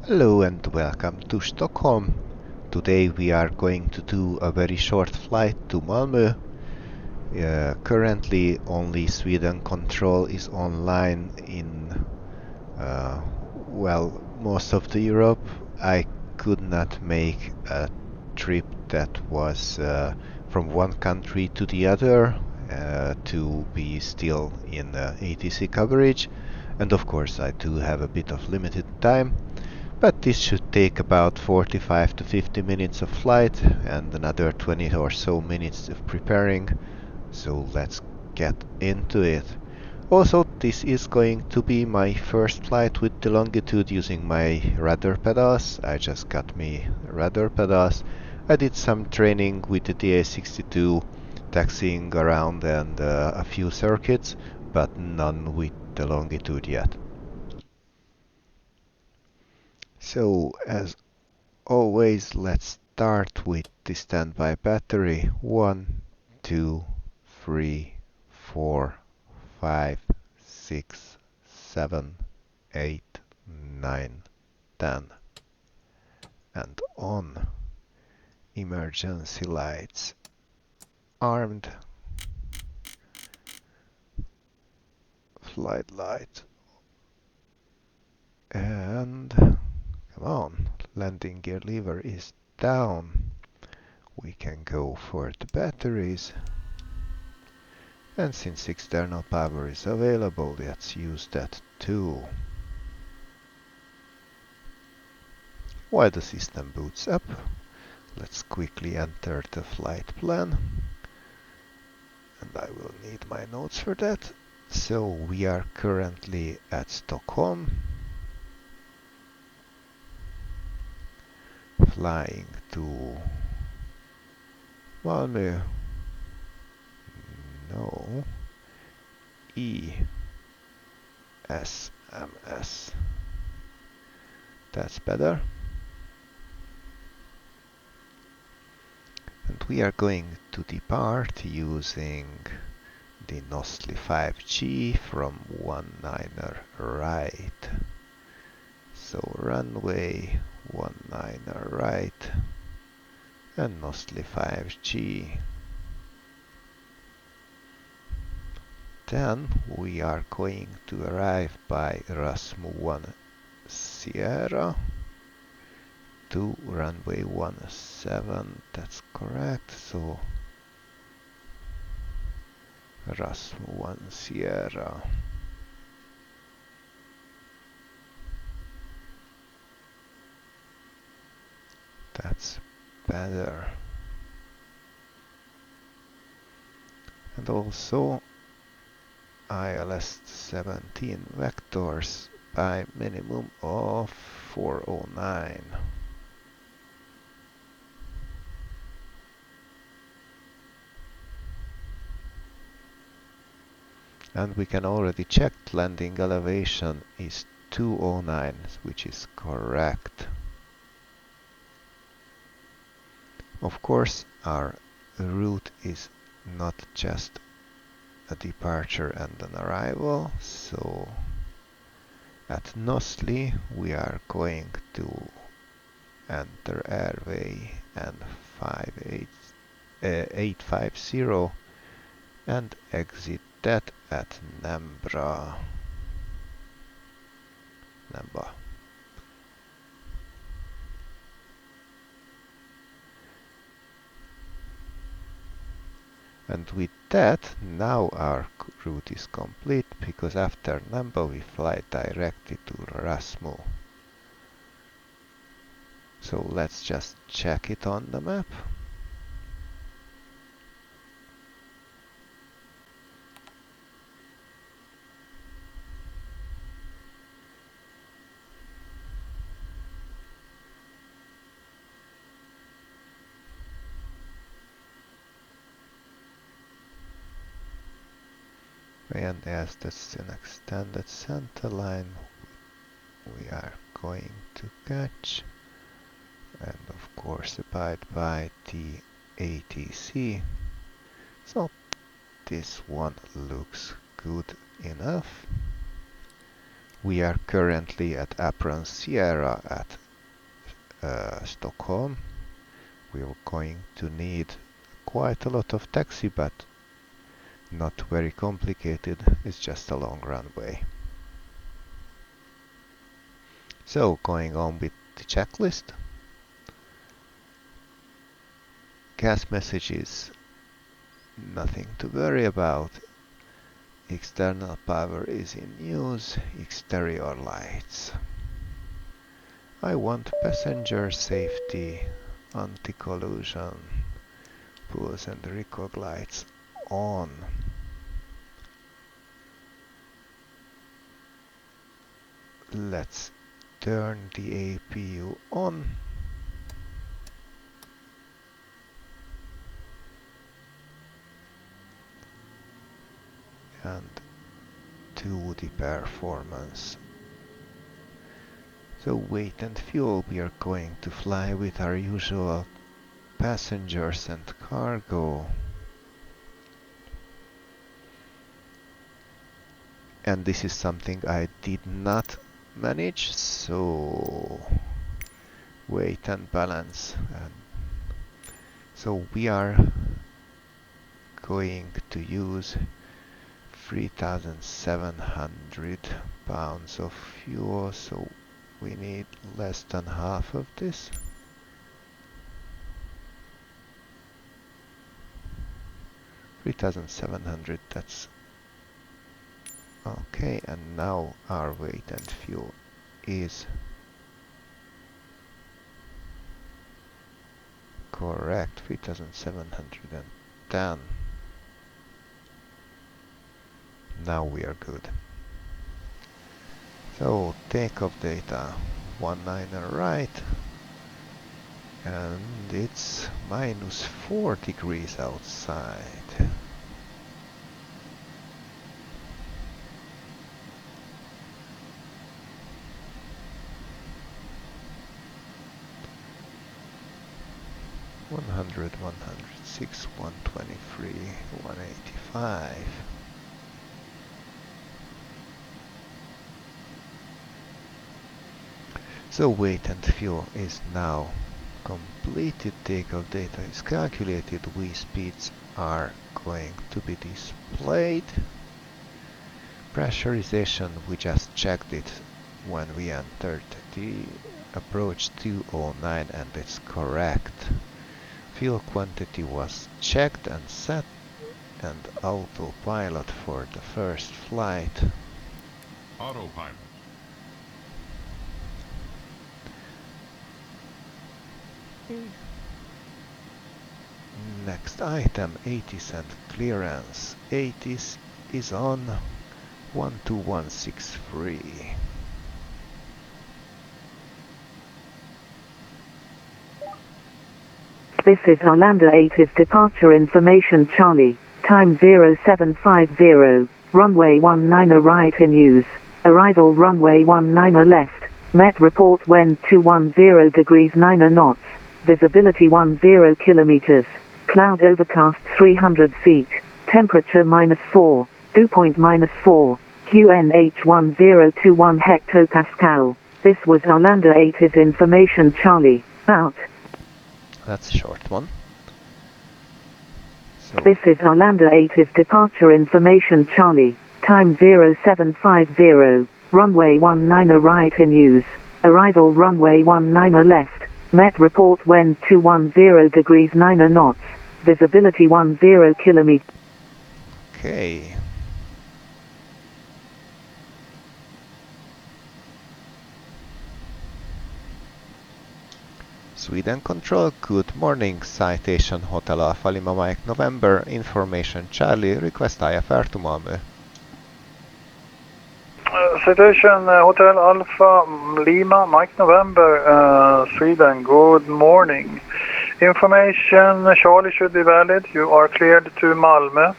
Hello and welcome to Stockholm. Today we are going to do a very short flight to Malmö. Currently only Sweden control is online in most of the Europe. I could not make a trip that was from one country to the other to be still in ATC coverage, and of course I do have a bit of limited time. But this should take about 45 to 50 minutes of flight and another 20 or so minutes of preparing. So let's get into it. Also, this is going to be my first flight with the Longitude using my rudder pedals. I just got me rudder pedals. I did some training with the DA62, taxiing around and a few circuits, but none with the Longitude yet. So, as always, let's start with the standby battery. 1, 2, 3, 4, 5, 6, 7, 8, 9, 10. And on. Emergency lights armed. Flight light. And come on, landing gear lever is down. We can go for the batteries. And since external power is available, let's use that too. While the system boots up, let's quickly enter the flight plan. And I will need my notes for that. So we are currently at Stockholm, flying to Malmö. No, ESMS. That's better. And we are going to depart using the Nosli 5G from 19er right. So runway 19er right and Nosli 5G. Then we are going to arrive by Rasmu 1 Sierra to runway 17, that's correct, so Rasmu 1 Sierra. That's better. And also ILS 17 vectors by minimum of 409. And we can already check landing elevation is 209, which is correct. Of course, our route is not just a departure and an arrival, so at Nosli we are going to enter airway and 850 and exit that at Nambra. And with that, now our route is complete, because after Namba we fly directly to Rasmu. So let's just check it on the map. And as that's an extended centerline, we are going to catch, and of course abide by the ATC. So this one looks good enough. We are currently at Apron Sierra at Stockholm. We are going to need quite a lot of taxi, but not very complicated. It's just a long runway. So going on with the checklist. Gas messages, nothing to worry about. External power is in use. Exterior lights. I want passenger safety, anti-collision, pulse and recog lights on. Let's turn the APU on. And to the performance. So weight and fuel, we are going to fly with our usual passengers and cargo. And this is something I did not manage, so weight and balance. And so we are going to use 3,700 pounds of fuel, so we need less than half of this. $3,700, that's okay. And now our weight and fuel is correct, 3,710. Now we are good. So takeoff data 19 right, and it's -4 degrees outside. $100, 106, 123, 185. So weight and fuel is now completed. Takeoff data is calculated. Speeds are going to be displayed. Pressurization, we just checked it when we entered the approach 209 and it's correct. Fuel quantity was checked and set, and autopilot for the first flight. Autopilot. Next item, 80 cent clearance. 80s is on 12163. This is Arlanda 8's departure information Charlie. Time 0750. Runway 19 right in use. Arrival runway 19 left. Met report wind 210 degrees 9 knots. Visibility 10 kilometers. Cloud overcast 300 feet. Temperature -4. Dew point -4. QNH 1021 hectopascal. This was Arlanda 8's information Charlie. Out. That's a short one. So This is Arlanda 8's departure information Charlie. Time 0750. Runway 19 right in use. Arrival runway 19 left. Met report wind 210 degrees 9 knots. Visibility 10 kilometers. okay. Sweden Control, good morning. Citation Hotel Alpha Lima Mike November. Information Charlie, request IFR to Malmö. Citation Hotel Alpha Lima Mike November, Sweden, good morning. Information Charlie should be valid. You are cleared to Malmö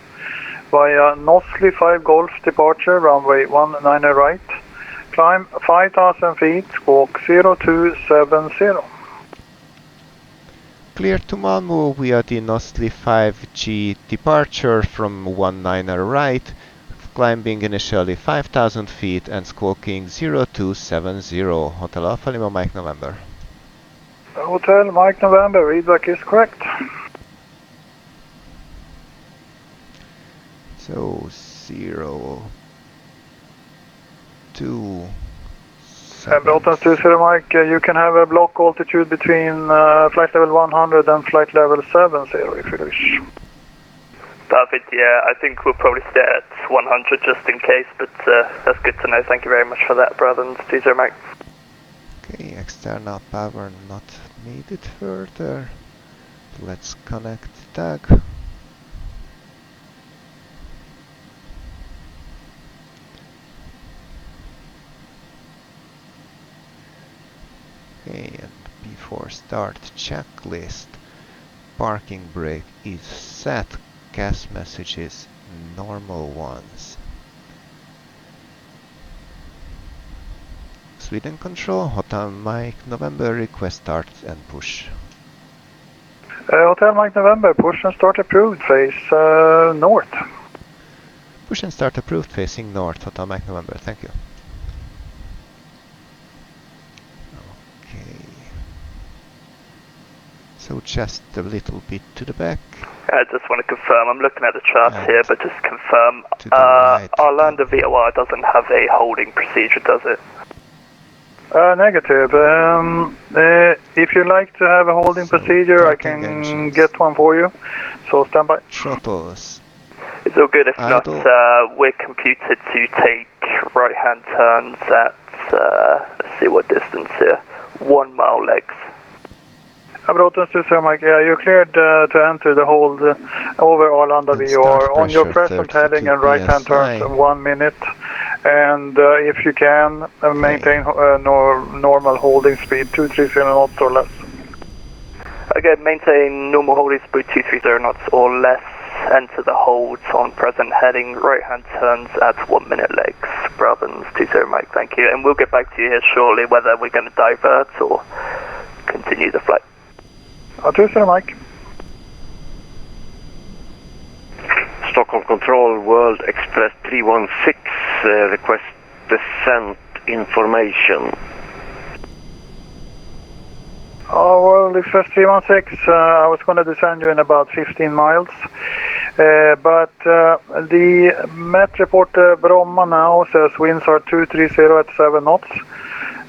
via Nosley 5 Golf departure, runway 19 right. Climb 5,000 feet, squawk 0270. Clear to Malmö via the Nosley 5G departure from 19 right. climbing initially 5,000 feet and squawking 0270. Hotel Alpha Lima Mike November. Hotel Mike November, readback is correct. So 0270. Broughton 20 Mike, you can have a block altitude between flight level 100 and flight level 70 if you wish. Perfect, yeah, I think we'll probably stay at 100 just in case, but that's good to know. Thank you very much for that, Broughton 20 Mike. Okay, external power not needed further. Let's connect tag. Okay, and before start checklist, parking brake is set, gas messages normal ones. Sweden control, Hotel Mike November, request start and push. Hotel Mike November, push and start approved, face north. Push and start approved, facing north, Hotel Mike November, thank you. Okay. So just a little bit to the back. I just want to confirm, I'm looking at the charts And here, but just confirm, to the right. Arlanda VOR doesn't have a holding procedure, does it? Negative. If you like to have a holding So procedure, I parking can engines. get one for you. So stand by. Throttles. It's all good. If Idle. not, we're computed to take right-hand turns at, let's see what distance here, 1 mile legs. Broughton to Mike, yeah, you're cleared to enter the hold over Arlanda And VOR start on your pressure present heading and 32 right-hand turns PSI. 1 minute. And if you can, maintain normal holding speed, 230 knots or less. Okay, maintain normal holding speed 230 knots or less. Enter the holds on present heading, right-hand turns at 1 minute legs. Brothers 20 Mike, thank you. And we'll get back to you here shortly whether we're going to divert or continue the flight. 20 Mike. Stockholm Control, World Express 316, request descent information. World Express 316, I was going to descend you in about 15 miles. But the Met report Bromma now says winds are 230 at 7 knots.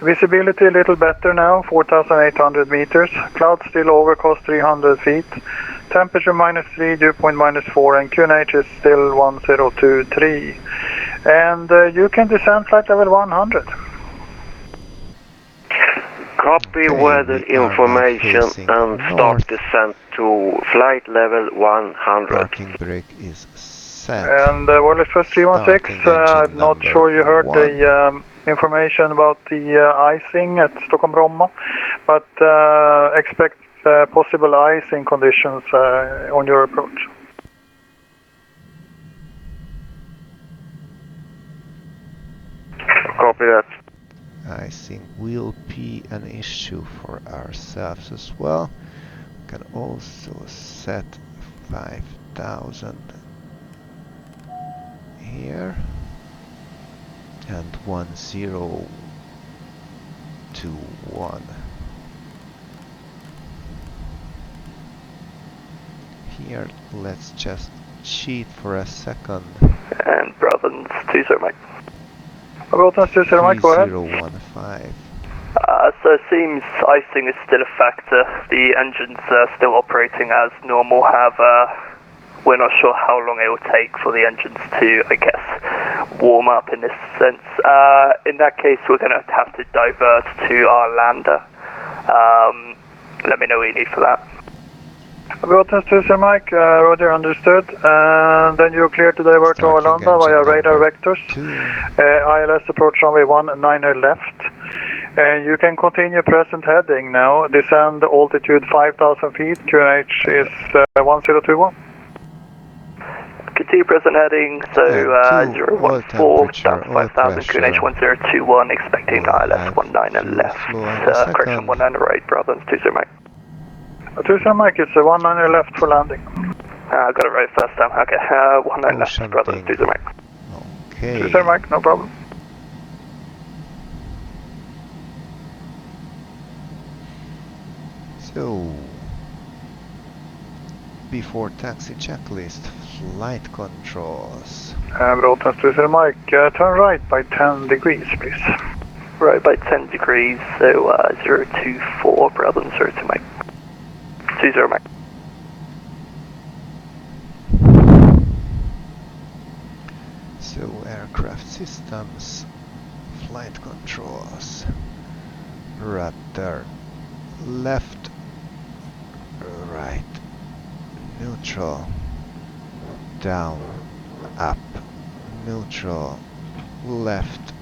Visibility a little better now, 4,800 meters. Clouds still overcast 300 feet. Temperature -3, dew point -4, and QNH is still 1023. And you can descend flight level 100. Copy Okay, weather we are now information facing and north. start descent to flight level 100. Parking brake is set. And World Express 316, Starting engine I'm not number sure you heard 1. the information about the icing at Stockholm Bromma, but expect possible icing conditions on your approach. Copy that. Icing will be an issue for ourselves as well. We can also set 5,000 here and 1021. Here, let's just cheat for a second. And Brothers 20 Mike. Broughton to Mike, go ahead. 3015. So it seems icing is still a factor. The engines are still operating as normal. However, we're not sure how long it will take for the engines to, I guess, warm up in this sense. In that case, we're going to have to divert to Arlanda. Let me know what you need for that. Broughton to Mike, Roger, understood. Then you're clear to divert to Starting Arlanda via engine radar number vectors. 2. ILS approach runway 19er left. And you can continue present heading now. Descend altitude 5,000 feet. QNH is 1021. Continue present heading, so 014 down to 5,000, QNH 1021, expecting ILS 19er left. Correction 19er right, Brothers 20 Mike. 20 Mike, it's 19er left for landing. I got it right first time. Okay, 19er left, Ocean Brothers thing. 20 Mike. No. Okay. Sir Mike, no problem. So, before taxi checklist, flight controls. Bråten Sir Mike, turn right by 10 degrees, please. Right by 10 degrees, so 024, Brabham, 02 Mike. 20 Mike. So, aircraft systems, flight controls, rudder, left, right, neutral, down, up, neutral, left,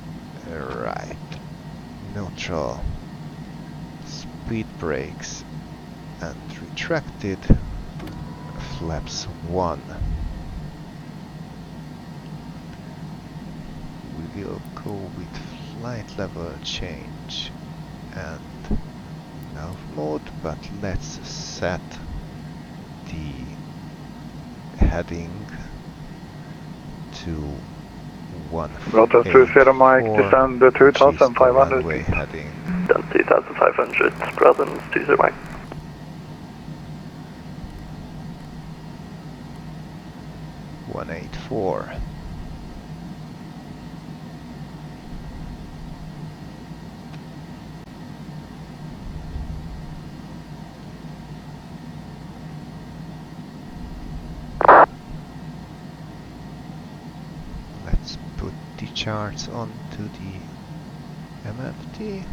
right, neutral, speed brakes, and retracted, flaps 1. We will go with flight level change and nav mode, but let's set the heading to Bråten 20 Mike, 184, descend which is the 2500 runway feet. heading. Done 2500, Brabham, 20 Mike. (184). Let's put the charts onto the MFT.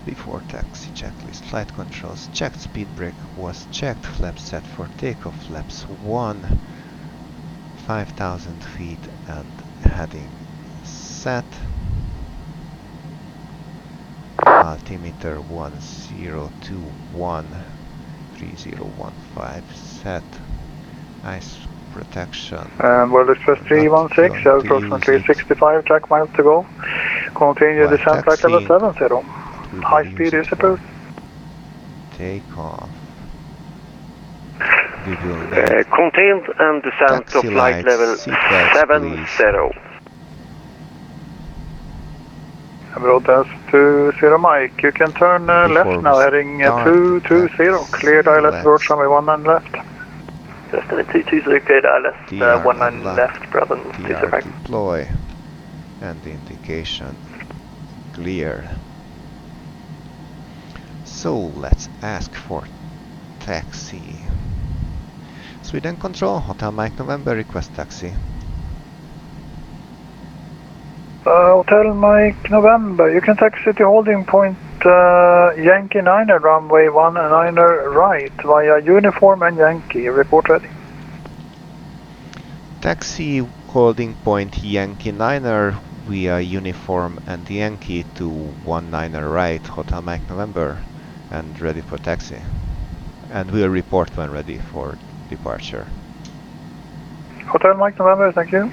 Before taxi checklist, flight controls checked, speed brake was checked, flaps set for takeoff, flaps 1, 5,000 feet and heading set, altimeter 1021, 3015 set, ice protection. And World Express 316, going to approximately use it. 65 track miles to go. Continue While descent flight level taxiing, 70. we will High use speed it is for approved. takeoff. We will need Contained and descent to taxi flight lights, level seatbelts, please. 70. Bråten 20 Mike, you can turn Before left we now, heading start 220. Clear dial left approach runway 19 left. Destiny 220, clear left, DR 19 unlock, left, Brabham, 20 DR Mike. deploy, and the indication clear. So let's ask for taxi. Sweden Control, Hotel Mike November, request taxi. Hotel Mike November, you can taxi to holding point Yankee 9er, runway 19er right via uniform and Yankee. Report ready. Taxi holding point Yankee 9er via uniform and Yankee to 19er right, Hotel Mike November, and ready for taxi. And we'll report when ready for departure. Hotel Mike November, thank you.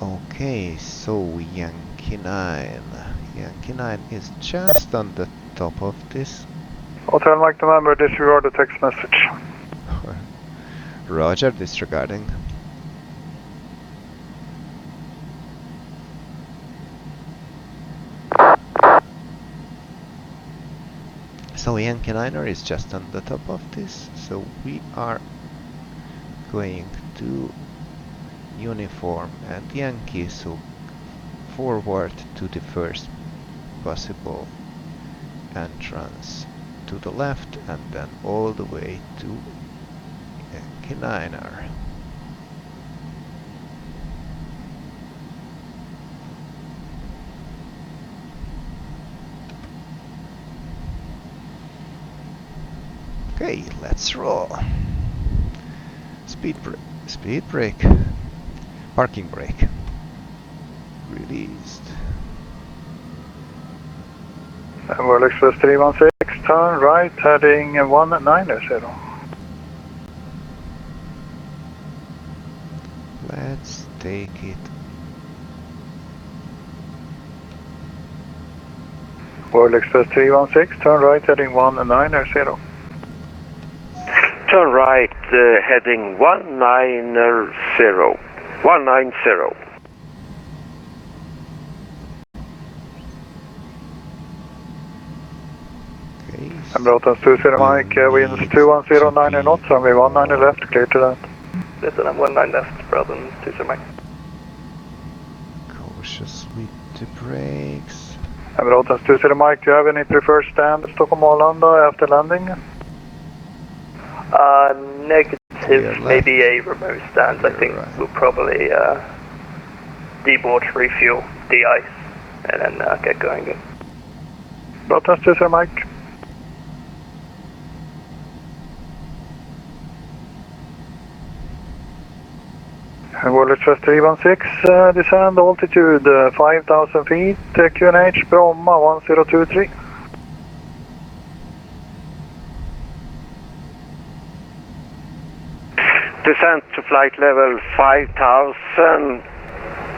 Okay, so Yankee 9. Yankee 9 is just on the top of this. Hotel Mike November, disregard the text message. Roger, disregarding. So Yankee 9er is just on the top of this, so we are going to uniform and Yankee, so forward to the first possible entrance to the left and then all the way to Yankee 9er. Okay, let's roll. Speed brake, parking brake, released. World Express 316, turn right, heading 190. Let's take it. World Express 316, turn right, heading 190. Turn right, heading 190. 190. Okay. Broton 20 Mike, winds 210, knots, runway 19 left, clear to that. Listen, I'm 19 left, Broton 20 Mike. Cautious with the brakes. Broton 20 Mike, do you have any preferred stand at Stockholm Arlanda after landing? Negative, maybe a remote stand. I think right. we'll probably deboard, refuel, de-ice, and then get going again. Broton 20 Mike. World Express 316, descend altitude 5,000 feet, QNH Bromma 1023. Descent to flight level 5000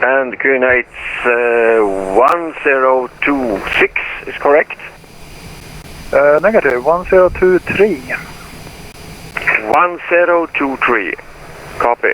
and QNH 1026 is correct? Negative, 1023. 1023. Copy.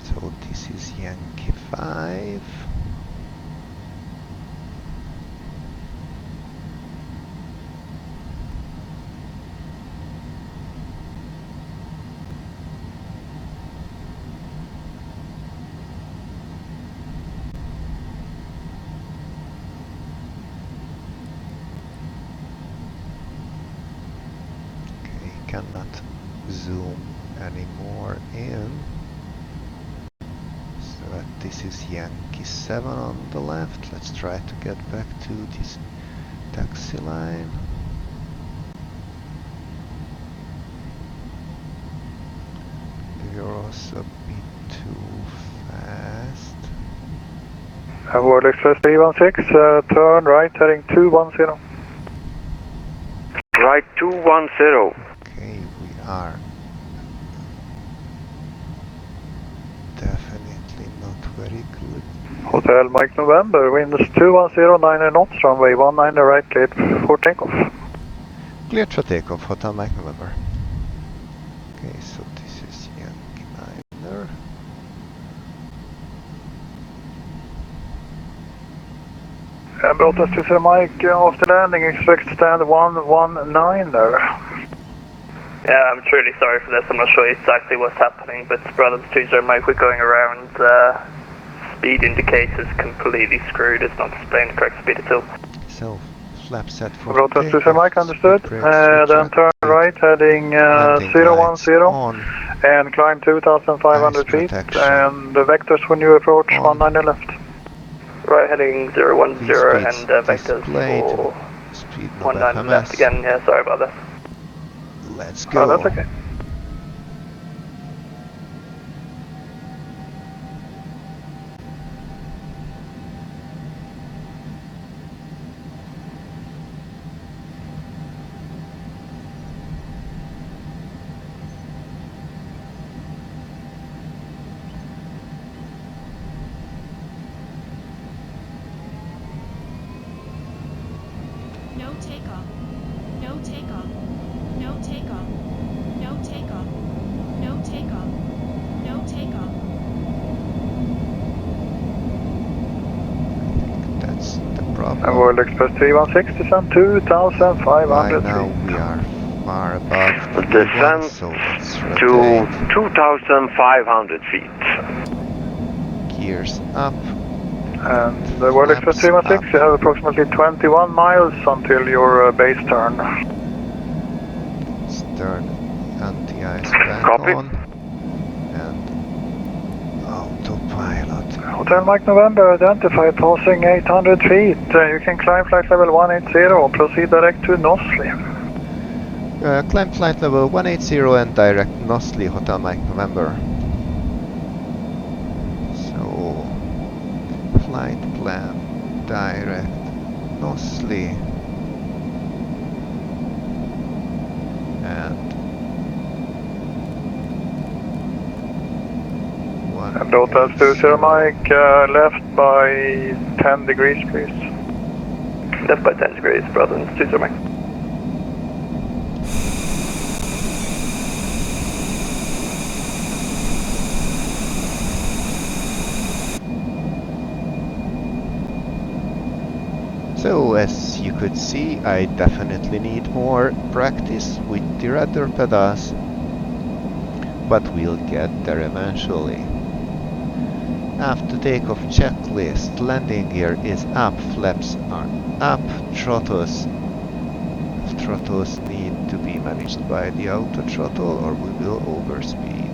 So this is Yankee 5. Okay, cannot zoom anymore in. So this is Yankee 7 on the left. Let's try to get back to this taxi line. The Euro's a bit too fast. World Express 316, turn right, heading 210. Right 210. Okay, we are definitely not very good. Hotel Mike November, winds 210, 9 knots, runway 19 right, cleared for takeoff. Cleared for takeoff, Hotel Mike November. Okay, so this is Yankee 9er. Broton 20 Mike, after landing, expect stand 119 there. Yeah, I'm truly sorry for this. I'm not sure exactly what's happening, but Broton 20 Mike, we're going around. Speed indicators completely screwed. It's not displaying the correct speed at all. So, flap set for Broton 20 takeoff. Mike, understood. Speed brakes, Then turn right, heading landing 010, lights on. and climb 2,500 Ice feet, protection. and the vectors when you approach On. 190 left. Right, heading 010 These speeds and vectors displayed. for Speed not 19 left FMS. again. Yeah, sorry about that. Let's go. Oh, that's okay. No takeoff. No takeoff. No takeoff. No takeoff. No takeoff. No takeoff. And World Express 316 descend 2,500 Right now feet. we are far above Descent V1, so let's to rotate. 2,500 feet. Gears up. And the World Express Flaps 316, you up. have approximately 21 miles until your base turn. Stern anti-ice back Copy. on. And autopilot. Hotel Mike November identified passing 800 feet. You can climb flight level 180, proceed direct to Nosley. Climb flight level 180 and direct Nosley, Hotel Mike November. So, flight plan, direct Nosley. And And Hotel Sturup Mike, left by 10 degrees, please. Left by 10 degrees, brother. Sturup Mike. So, as you could see, I definitely need more practice with the rudder pedals, but we'll get there eventually. After takeoff checklist, landing gear is up, flaps are up, throttles need to be managed by the auto throttle or we will overspeed.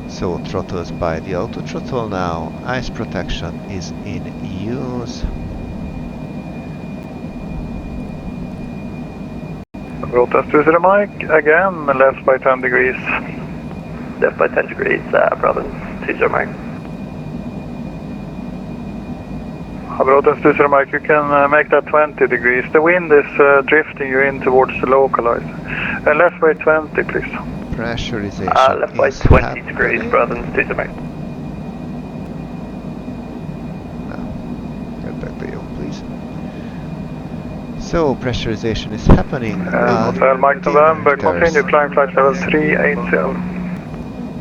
So throttles by the auto throttle now, ice protection is in use. Hotel Sturup Mike, again left by 10 degrees. Left by 10 degrees, brother. Sturup Mike. Hotel Sturup Mike, you can make that 20 degrees. The wind is drifting you in towards the localizer. Left by 20, please. Pressurization Left by is 20 happening. degrees, brother. Sturup Mike. Now, get back to you, please. So, pressurization is happening. Hotel Mike November, continue climb flight level 380.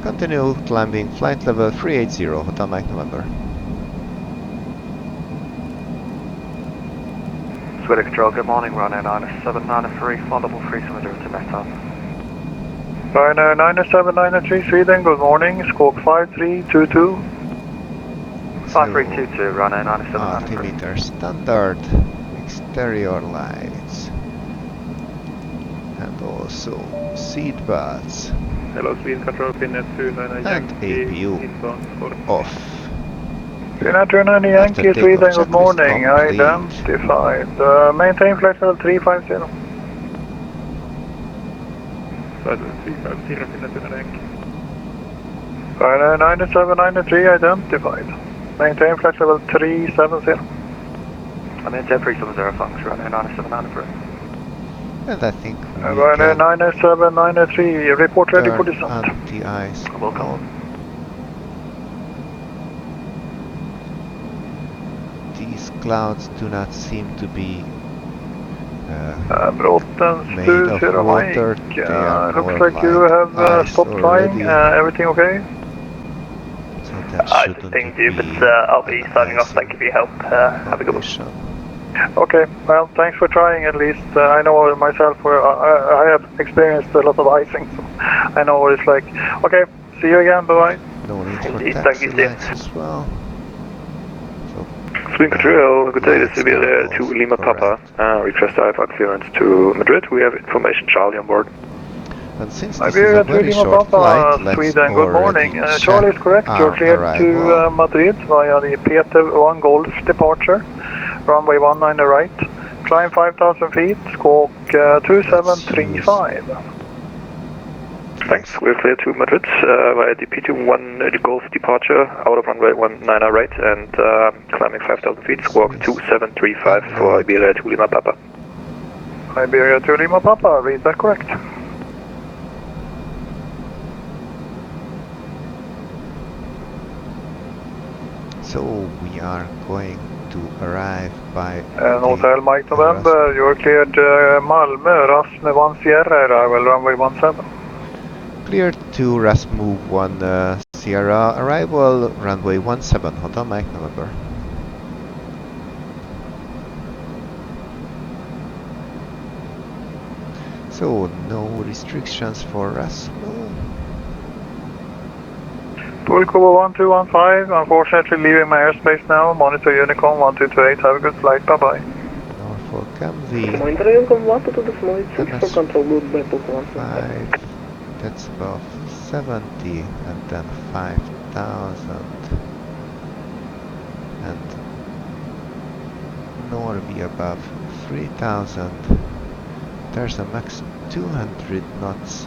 Continue climbing flight level 380, Hotel Mike November. Sweater Control, good morning, runway 9793, flight level 370 to Meta. Ryanair 9793 Sweden, good morning, squawk 5322. 5322, runway 9793. Altimeter standard, exterior lights, and also seat belts. Hello, Sweden Control, Pinnet 29 and APU off. Pinnet 29 Yankee, After Sweden, takeoff good checklist morning, complete. identified. Maintain flight level 350. Ryanair 9793 identified. Maintain flight level 370. I'm in 10370, function, runway 9793. And I think we Ryanair can 9793, report ready for turn descent. anti-ice Welcome. on. These clouds do not seem to be Broughton made of Sturup water. Mike, They are more looks like you have ice stopped flying, already. everything okay? So that I shouldn't think be but I'll be an signing off. icing Thank you for your help. Have a good one. condition. Okay, well, thanks for trying at least. I know myself, I have experienced a lot of icing, so I know what it's like. Okay, see you again, bye-bye. No need for Indeed, thank taxi you, Steve. lights as well. So, Sweden Control, good day, this lights is Iberia are to both Lima Papa. correct. Request IFA clearance to Madrid. We have information Charlie on board. And since this is Iberia a to very Lima short flight, Papa, let's Sweden, good morning. already Charlie is check correct, you're our cleared to arrival. Madrid via the Peter 1 Golf departure. Runway 19 right. Climb 5,000 feet, squawk 2735. Thanks, we're clear to Madrid via the P21 the Golf departure out of runway 19 right and climbing 5,000 feet, squawk 2735 for Iberia to Lima Papa. Iberia to Lima Papa, read that correct. So we are going to arrive by And Hotel Mike November, you're cleared Malmö, Rasmus 1 Sierra arrival, runway 17. cleared to Rasmus 1 Sierra arrival, runway 17, Hotel Mike November. So, no restrictions for Oslo. Pulkovo 1215, unfortunately leaving my airspace now. Monitor Unicorn 1228, have a good flight, bye bye. Norfolk MV. Monitor Unicorn 1226 for MS control good by Pulkovo 5, that's above 70, and then 5,000. And Norby above 3,000. There's a max 200 knots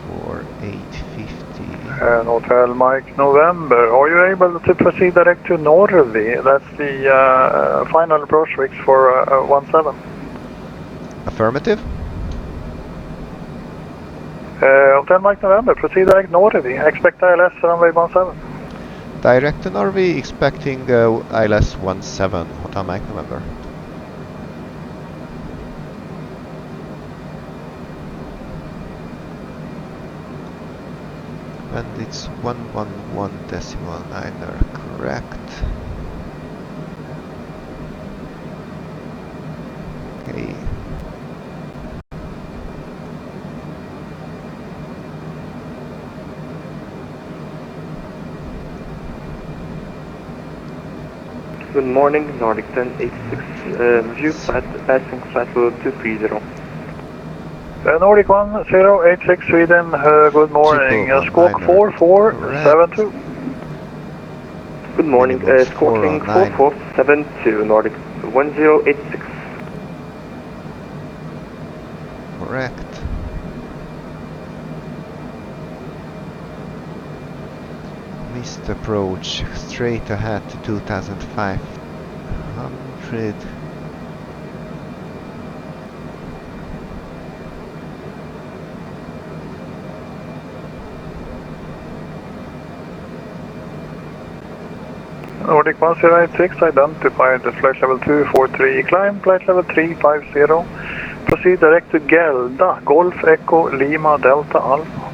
for 850. And Hotel Mike November, are you able to proceed direct to Norrby? That's the final approach fix for 17. Affirmative. Hotel Mike November, proceed direct Norrby. Expect ILS runway 17. Direct to Norway, expecting ILS 17, Hotel Mike November. And it's 111.9er, correct? Okay. Good morning, Nordic 1086, view flight, passing flight level 230. Nordic 1086 Sweden, good morning. Squawk 4472. Good morning, squawking 4472, Nordic 1086. Correct. Missed approach, straight ahead to 2500. Nordic 1086 identified the flight level 243, climb flight level 350. Proceed direct to Gelda, Golf Echo Lima Delta Alpha.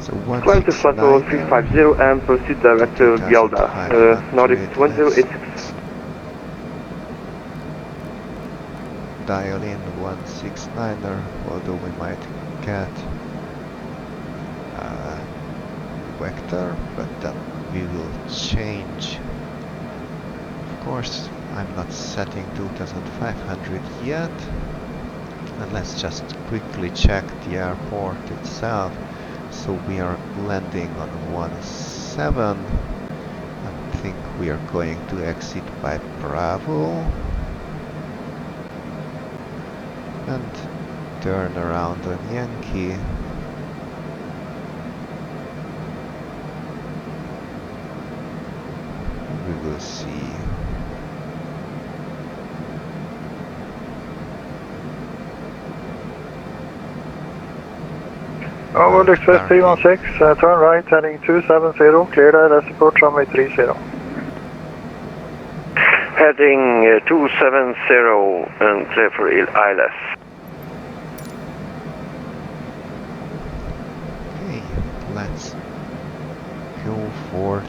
So Climb to flight level 350 and proceed direct to Gelda, Nordic 1086. Dial in 169er, although we might get vector, but then we will change. Of course, I'm not setting 2500 yet, and let's just quickly check the airport itself. So we are landing on 17. I think we are going to exit by Bravo and turn around on Yankee. We will see. World Express 316, turn right, heading 270, cleared ILS approach runway 30. Heading 270 and clear for ILS. Okay, let's go for the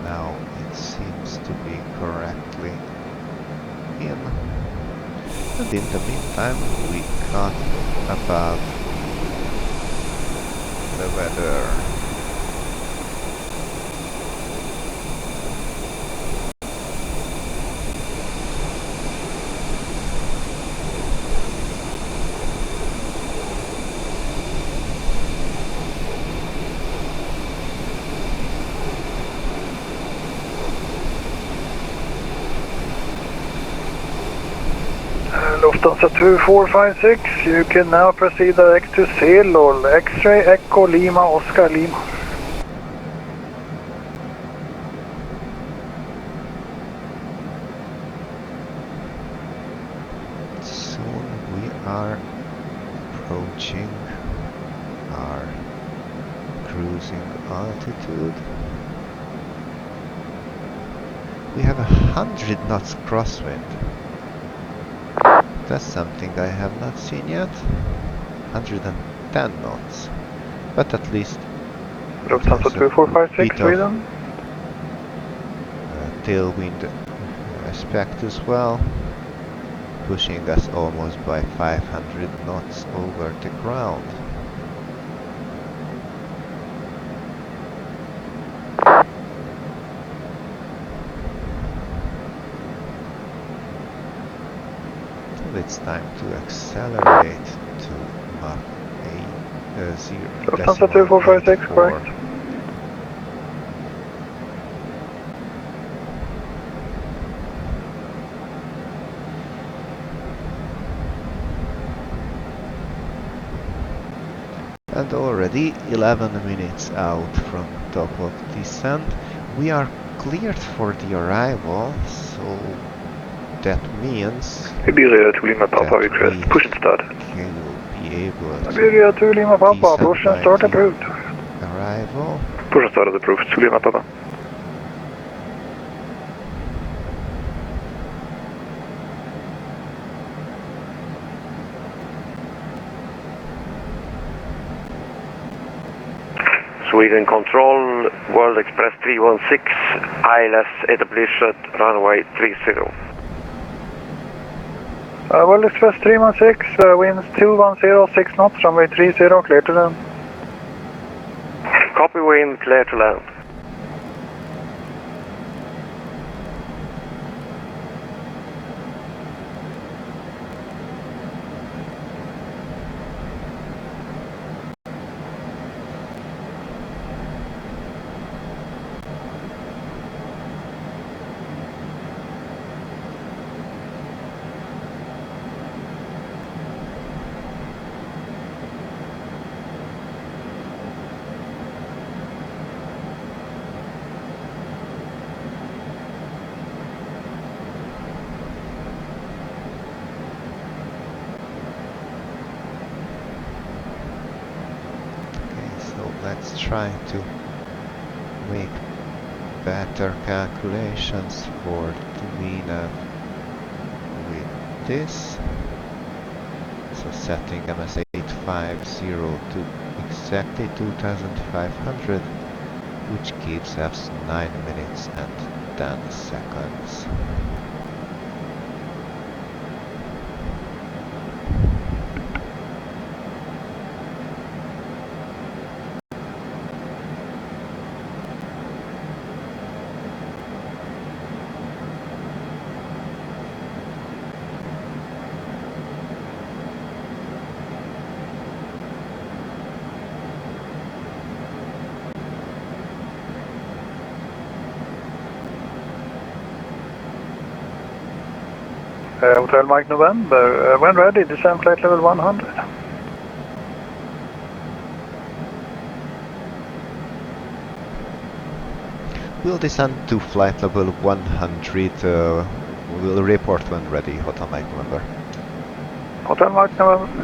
now it seems to be correctly in. And in the meantime, we got above the weather. Lufthansa 2456, you can now proceed direct to Seoul, X-ray Echo Lima Oscar Lima. Soon we are approaching our cruising altitude. We have 100 knots crosswind. That's something I have not seen yet. 110 knots. But at least Lufthansa 2456 bit of Sweden. tailwind aspect as well, pushing us almost by 500 knots over the ground. It's time to accelerate to Mach 0. Lufthansa 2456, correct. And already 11 minutes out from top of descent, we are cleared for the arrival, so that means Iberia to Lima Papa request, push and start. we will be able to Iberia to Lima Papa, descend push and by start the approved. arrival. Push and start is approved to Lima Papa. Sweden Control, World Express 316, ILS established at runway 30. World Express 316, winds 210, 6 knots, runway 30, clear to land. Copy, wind, clear to land. Let's try to make better calculations for the VNAV with this. So setting MS850 to exactly 2500, which gives us 9 minutes and 10 seconds. Hotel Mike November, when ready, descend flight level 100. We'll descend to flight level 100. We'll report when ready, Hotel Mike November. Hotel Mike November.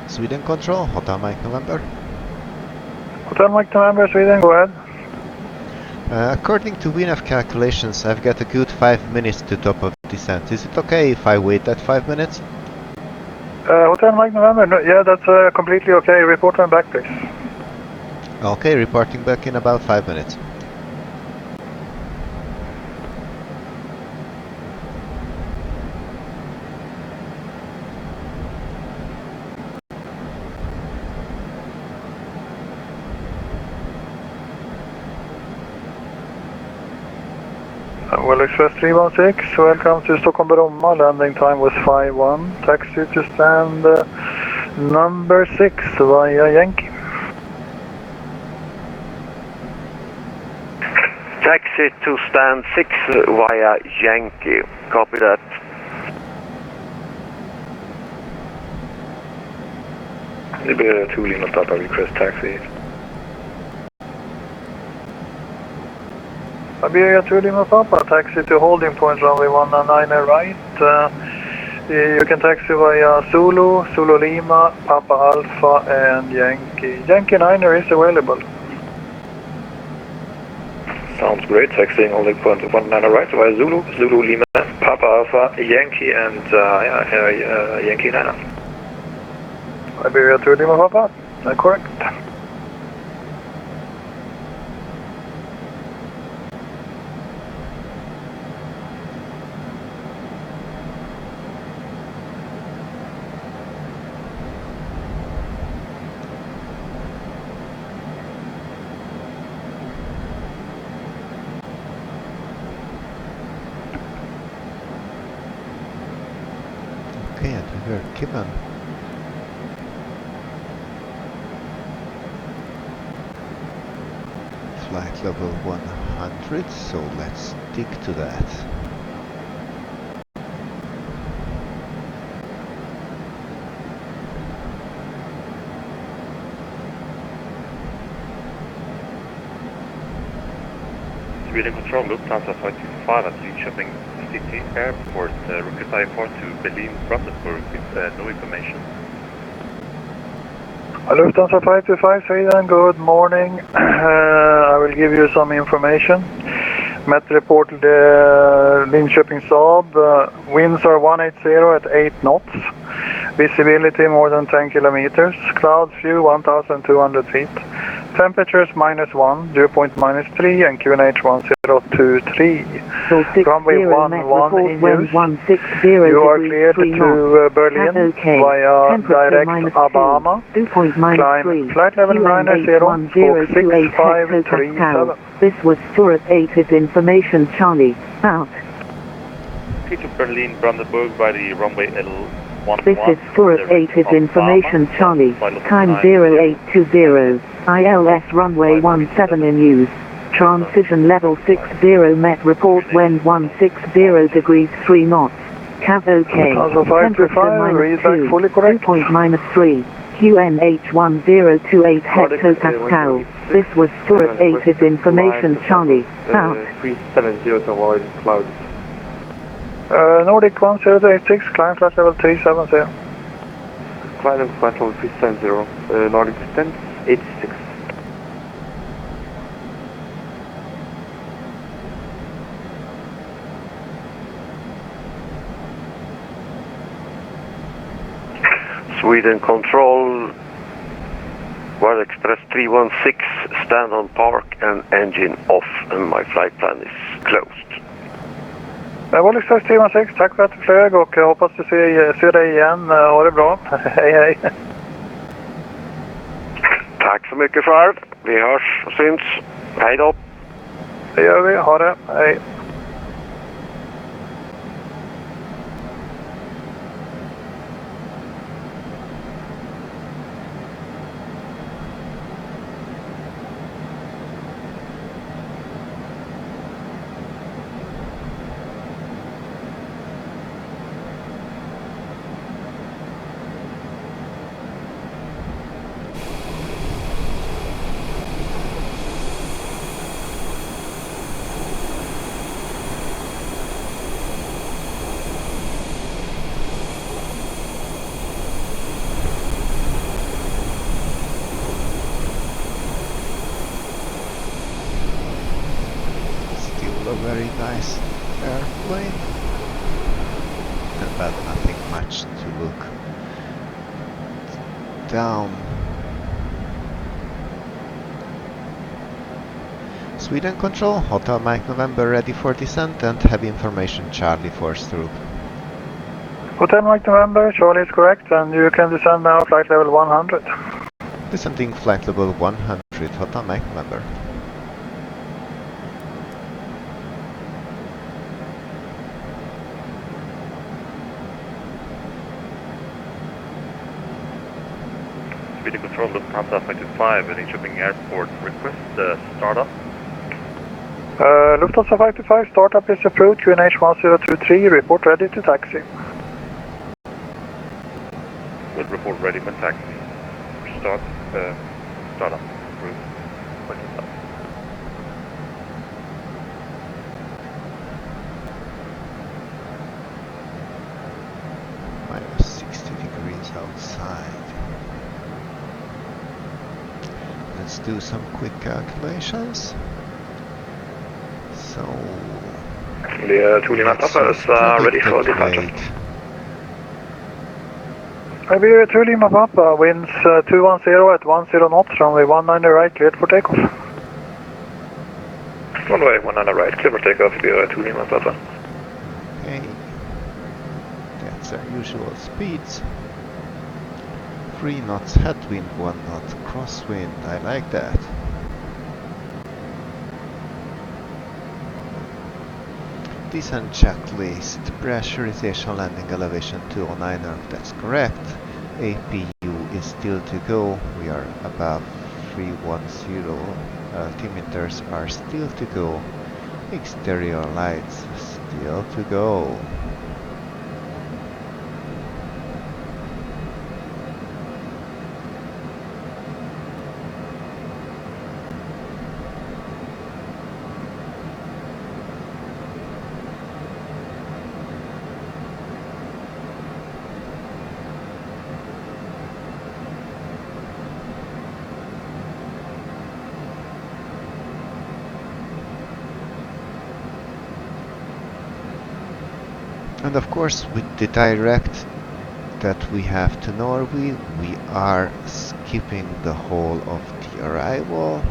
Sweden Control, Hotel Mike November. Hotel Mike November, Sweden, go ahead. According to WinF calculations, I've got a good 5 minutes to top of descent. Is it okay if I wait that 5 minutes? Hotel Mike November, no, yeah, that's completely okay. Report on back, please. Okay, reporting back in about 5 minutes. Well, Express 316, welcome to Stockholm Bromma. Landing time was 5-1. Taxi to stand number 6 via Yankee. Taxi to stand 6 via Yankee. Copy that. Iberia 2 Lima Papa, request taxi. Iberia 2 Lima Papa, taxi to holding point runway 199 right. You can taxi via Zulu, Zulu Lima, Papa Alpha and Yankee. Yankee 9er is available. Sounds great. Taxiing holding point 199 right via Zulu, Zulu Lima, Papa Alpha, Yankee, and Yankee 9er. Iberia 2 Lima Papa, correct. Okay, and we're given. Flight level 100, so let's stick to that. Sweden Control, Lufthansa 525 at Linköping City Airport, route I4 to Berlin-Brandenburg with no information. Lufthansa 525 Sweden, good morning. I will give you some information. Met reported Linköping Saab. Winds are 180 at 8 knots. Visibility more than 10 kilometers. Cloud view 1,200 feet. Temperatures -1, dew point -3, and QNH 1023. Runway 11 in use. You are cleared to Berlin via direct Alabama. Climb flight level 90, stroke 6537. This was Sturup 8 is information Charlie, out. To Berlin-Brandenburg by the runway L11. This is Sturup 8 is information Charlie, time 0820, ILS runway 17 in use. Transition level 60 met report wind 160 degrees 3 knots. Cav OK, temperature -2, dew point -3. QNH 1028 hectopascal. This was Sturup 8 is information Charlie, out. 370 to avoid clouds. Nordic 1086, climb flight level 370. Climb flight level 370, Nordic 1086. Sweden Control, World Express 316, stand on park and engine off, and my flight plan is closed. World Express 316, tack för att du flög och jag hoppas du ser dig igen. Ha det bra. Hej hej. Tack så mycket själv. Vi hörs och syns. Hej då. Det gör vi. Ha det. Hej. very nice airplane, but nothing much to look down. Sweden Control, Hotel Mike November ready for descent and have information Charlie for Sturup. Hotel Mike November, Charlie is correct, and you can descend now flight level 100. Descending flight level 100, Hotel Mike November. Sweden Control, Lufthansa 525, Linköping Airport, request startup. Lufthansa 525, startup is approved, QNH 1023, report ready to taxi. Good, report ready for taxi. Startup, approved. Minus 60 degrees outside. Let's do some quick calculations. So, The 2 Lima Papa is ready for departure. Iberia 2 Lima Papa, winds 210 at 10 knots, runway 19 right, cleared for takeoff. Runway 19 right, clear for takeoff, Iberia 2 Lima Papa. okay, that's our usual speeds. 3 knots headwind, 1 knot crosswind, I like that. Descent checklist, pressurization landing elevation 209, that's correct. APU is still to go, we are above 310, altimeters are still to go. Exterior lights still to go. And of course, with the direct that we have to Norway, we are skipping the whole of the arrival.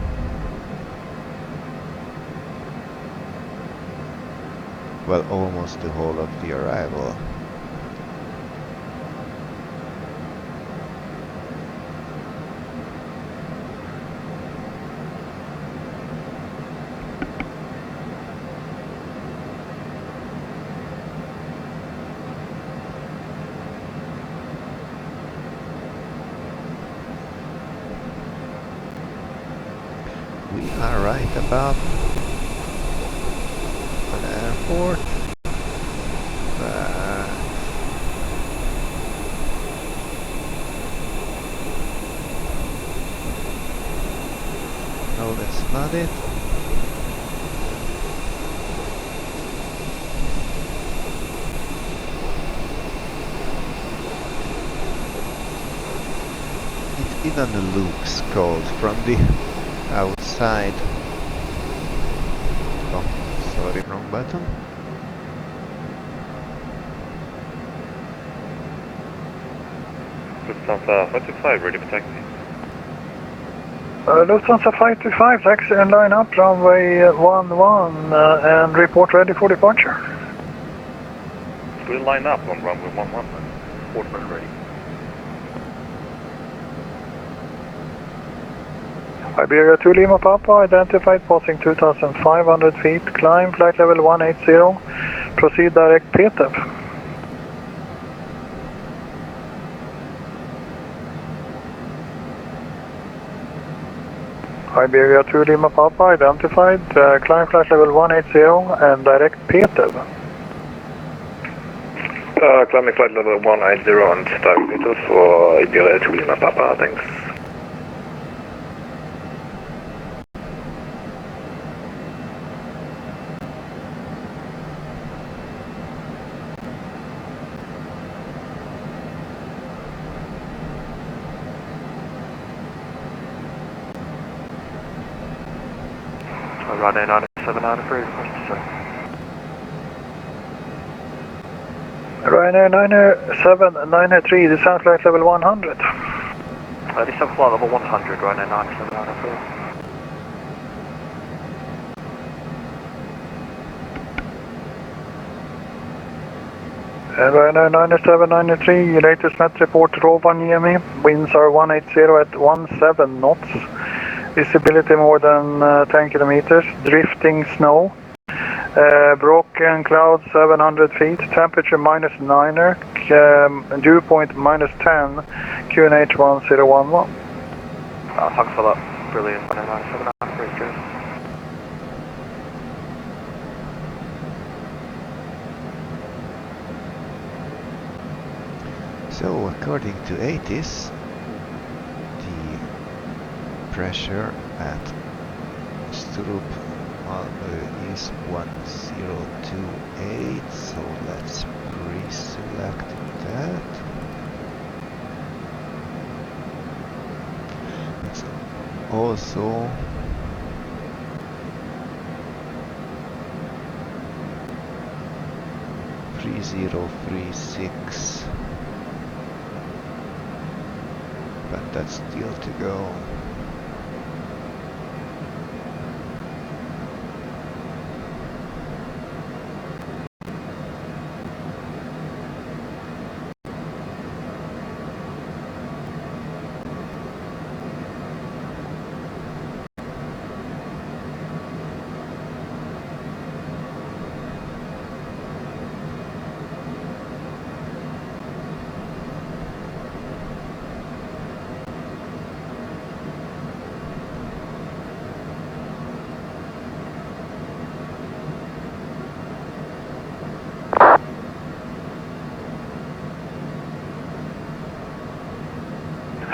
Well, almost the whole of the arrival. We are right above an airport. No, that's not it. It even looks cold from the outside. Oh, sorry, wrong button. Lufthansa 525, ready for taxi. Lufthansa 525, taxi and line up, runway 11, and report ready for departure. We'll line up on runway 11, report ready. Iberia 2 Lima Papa, identified, passing 2,500 feet, climb flight level 180, proceed direct PTEV. Iberia 2 Lima Papa, identified, climb flight level 180 and direct PTEV. Climbing flight level 180 and direct PTEV for Iberia 2 Lima Papa, thanks. Runway 97 793, request to sir. Ryanair 9793, descent flight level 100. Descent flight level 100, Ryanair 9793. Ryanair 9793, latest Met report Rovaniemi. Winds are 180 at 17 knots. Visibility more than 10 kilometers. Drifting snow. Broken clouds 700 feet. Temperature -9er. Dew point -10. QNH 1011. Thanks for that. Brilliant. Ryanair 9793, cheers. So according to ATIS, the pressure at Sturup Malmö is 1028, so let's pre-select that. It's also (3036), but that's still to go.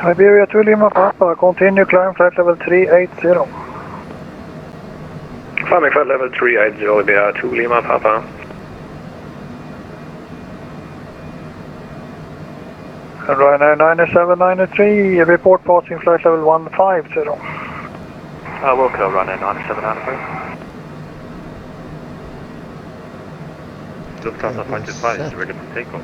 Iberia 2 Lima Papa, continue climb flight level 380. Climbing flight level 380, Iberia 2 Lima Papa. Ryanair 9793, report passing flight level 150. Wilco, Ryanair 9793. Lufthansa 525 is ready for takeoff.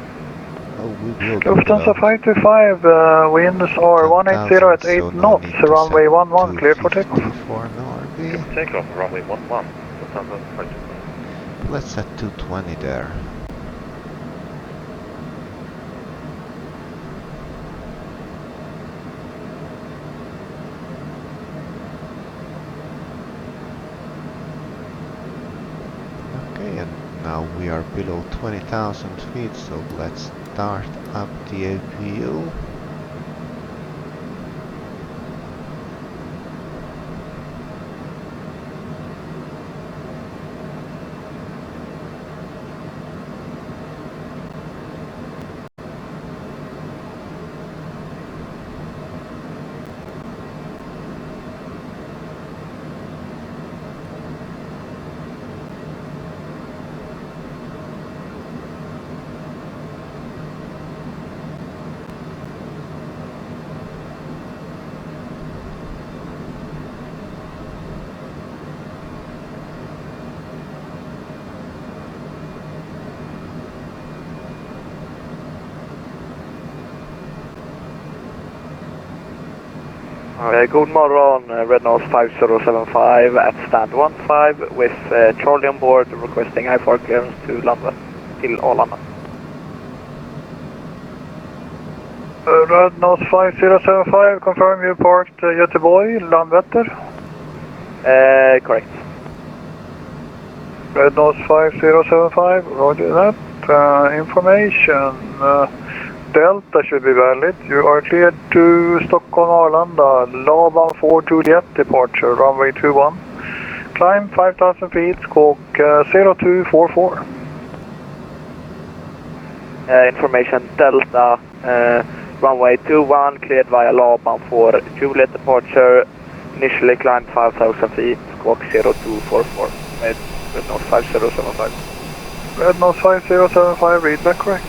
Oh, we will go Lufthansa 525, winds are 180 at 8 knots, runway 11, clear for takeoff. For Norby. Takeoff, runway 11. Lufthansa 525. Let's set 220 there. Okay, and now we are below 20,000 feet, so let's start up the APU. God morgon, Red Nose 5075 at stand 15 with Charlie on board requesting I-4 clearance to Landvetter, till Arlanda. Red Nose 5075, confirm you parked Göteborg, Landvetter? Correct. Red Nose 5075, roger that. Information. Delta should be valid. You are cleared to Stockholm Arlanda. Laban 4 Juliet departure, runway 21. Climb 5,000 feet, squawk 0244. Information Delta, runway 21, cleared via Laban 4 Juliet departure. Initially climbed 5,000 feet, squawk 0244. Red Nose 5075. Red Nose 5075, read back correct.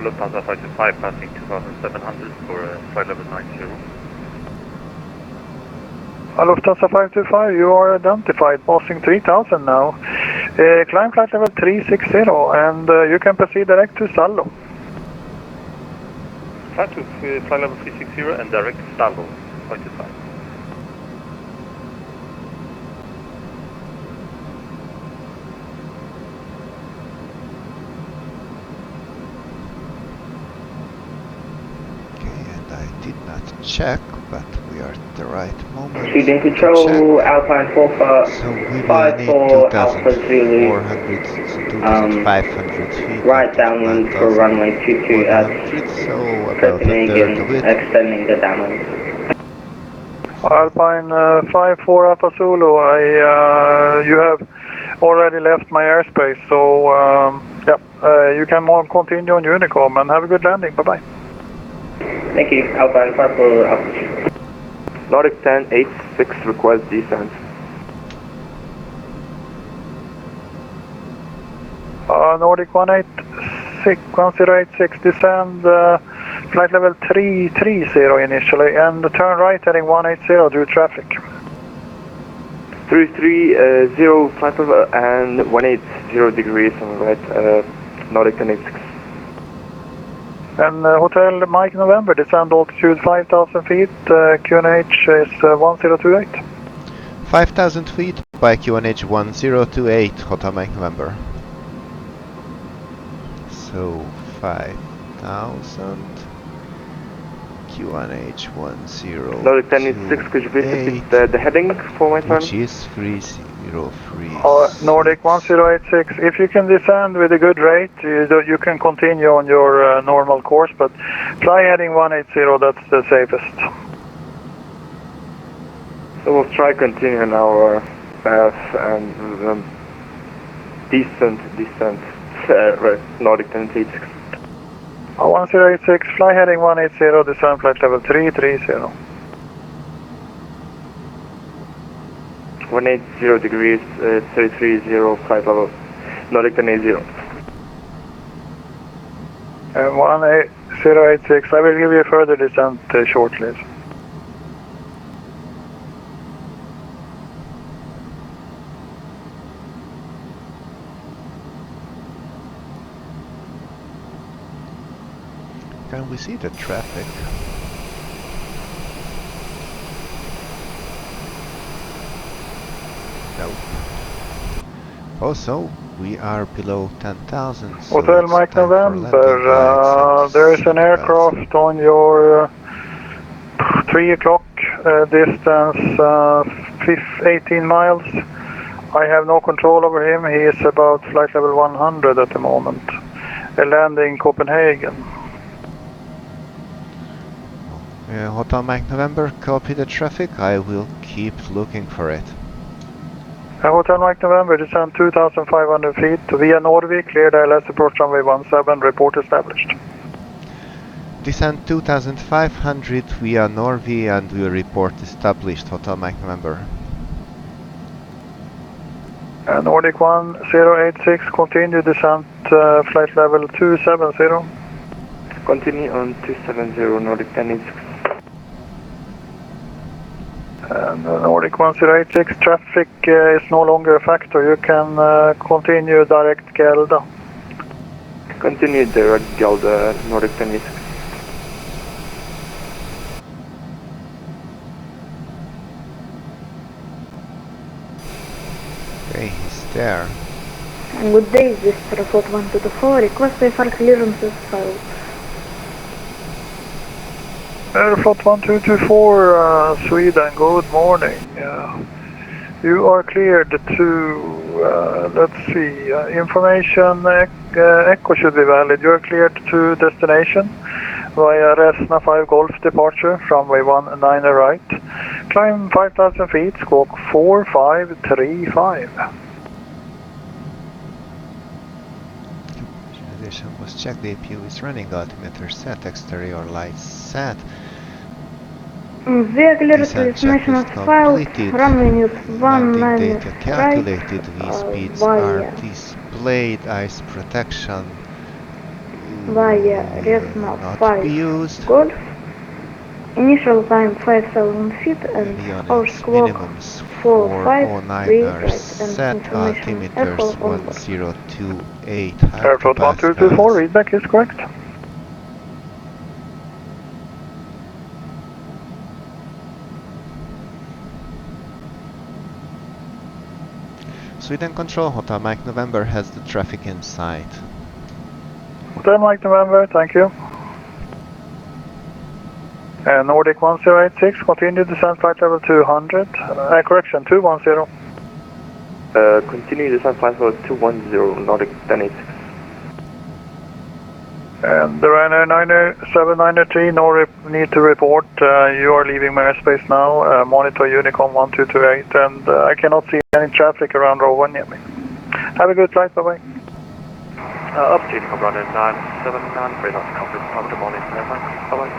Lufthansa 525 passing 2700 for flight level 90. Lufthansa 525, you are identified, passing 3000 now. Climb flight level 360 and you can proceed direct to Sallo. Flight to flight level 360 and direct to Sallo, 525. Did not check, but we are at the right moment. Sweden Control, Alpine 4 so we will 5 need for Alpha Zulu. 2,500 feet. Right downwind for runway 22 at so about a third of it. Extending the downwind. Alpine 5-4 Alpha Zulu, you have already left my airspace, so you can continue on Unicom and have a good landing. Bye-bye. Thank you, Alpine 5-4 Alpha. Nordic 1086 request descent. Nordic 1086 descend flight level 330 initially and turn right heading 180 due traffic. 330 flight level and 180 degrees on right, Nordic 1086. And Hotel Mike November, descend altitude 5,000 feet, QNH is 1028. 5,000 feet by QNH 1028, Hotel Mike November. So 5,000, QNH 1028. Nordic 1086, could you please repeat the heading for my turn? Which is 303. Nordic 1086, if you can descend with a good rate, you can continue on your normal course, but fly heading 180, that's the safest. So we'll try continuing our path and descent, Nordic 1086. 1086, fly heading 180, descend flight level 330. 180 degrees, 330 flight level, Nordic 1080. 1086, I will give you a further descent shortly. Can we see the traffic? No. Also, we are below 10,000. So Hotel Mike November, there is an aircraft on your 3 o'clock distance, 18 miles. I have no control over him. He is about flight level 100 at the moment. Landing Copenhagen. Hotel Mike November, copy the traffic. I will keep looking for it. Hotel Mike November, descend 2,500 feet via Norway, cleared ILS approach runway 17, report established. Descend 2,500 via Norway and we report established, Hotel Mike November. Nordic 1086, continue descent flight level 270. Continue on 270, Nordic 1086. And Nordic 1086, traffic is no longer a factor. You can continue direct Gelda. Continue direct Gelda, Nordic 1086. Okay, he's there. Good day, this is Aeroflot 124. Request IFR clearances filed. Aeroflot 1224, Sweden, good morning. You are cleared to, let's see, information echo should be valid. You are cleared to destination via Resna 5 Golf departure, runway 19 right. Climb 5,000 feet, squawk 4535. Was checked, the APU is running, altimeter set, exterior lights set. Vehicle destination is filed, runway news 19 data calculated, right, V speeds are displayed, ice protection via Resma not 5 be used. Golf. Initial time 5,000 feet and our Avionics squawk minimums 453 409 are right, and set. information Altimeters Echo on board. 1028. Have to Airport pass 1224, pass. readback is correct. Sweden Control, Hotel Mike November has the traffic in sight. Hotel Mike November, thank you. Nordic 1086, continue descent flight level 200. Correction, 210. Continue descent flight level 210, Nordic 1086. And the Ryanair 793, no need to report. You are leaving my airspace now. Monitor Unicom 1228, and I cannot see any traffic around Rovaniemi. Have a good flight, bye-bye. Up to Unicom runner 979, 3 knots compass, over the morning, bye-bye.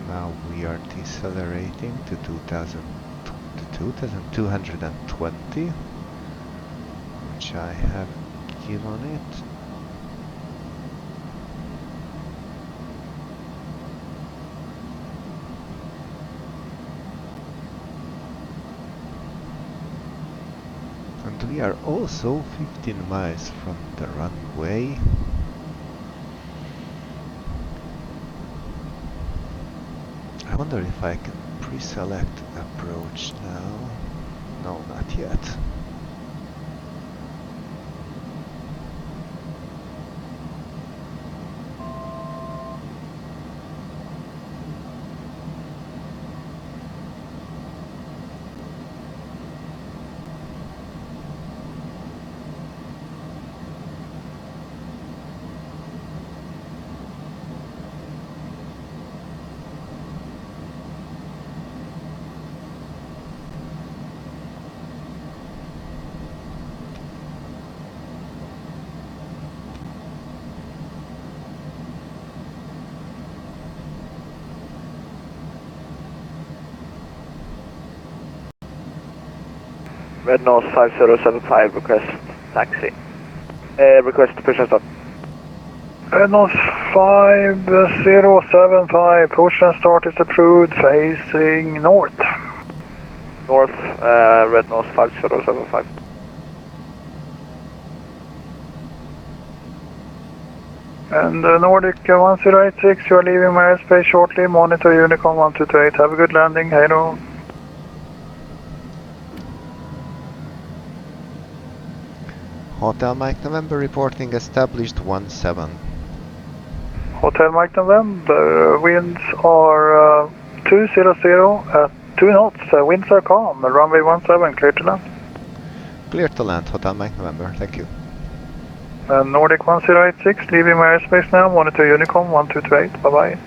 Now we are decelerating to 2220, which I have given it. And we are also 15 miles from the runway. I wonder if I can pre-select approach now. No, not yet. Red Nose 5075, request taxi. Request push and start. Red Nose 5075, push and start is approved, facing north. North, Red Nose 5075. And Nordic 1086, you are leaving my airspace shortly, monitor Unicom 1228, have a good landing, hello. Hotel Mike November reporting established 17. Hotel Mike November, winds are 200 at 2 knots, winds are calm, runway 17, clear to land. Clear to land, Hotel Mike November, thank you. And Nordic 1086, leaving my airspace now, monitor Unicom 1228, bye-bye.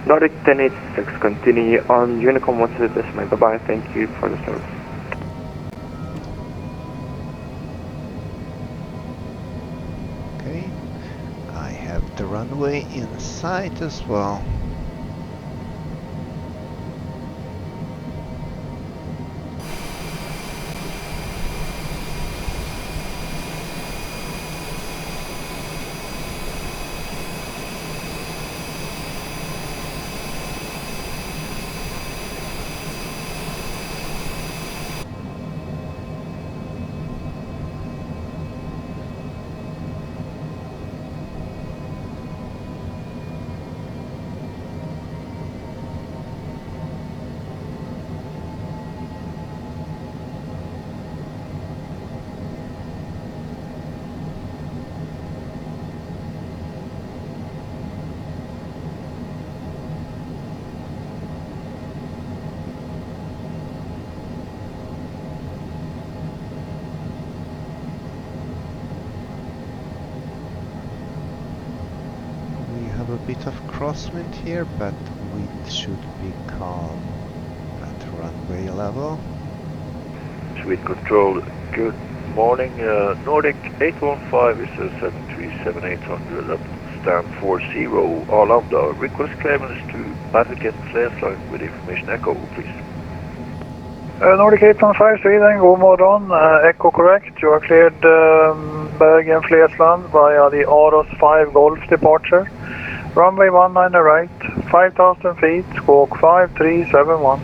Nordic 1086, continue on Unicom 1228, bye-bye, thank you for the service. Okay, I have the runway in sight as well. bit of crosswind here, but wind should be calm at runway level. Sweet control, good morning. Nordic 815 is a 737-800 left stand 40 Arlanda. Request clearance to Bergen Flesland with information echo, please. Nordic 815 Sweden, god morgon. Echo correct. You are cleared Bergen Flesland via the Aros 5 Golf departure. Runway 19 right, 5,000 feet, squawk 5371.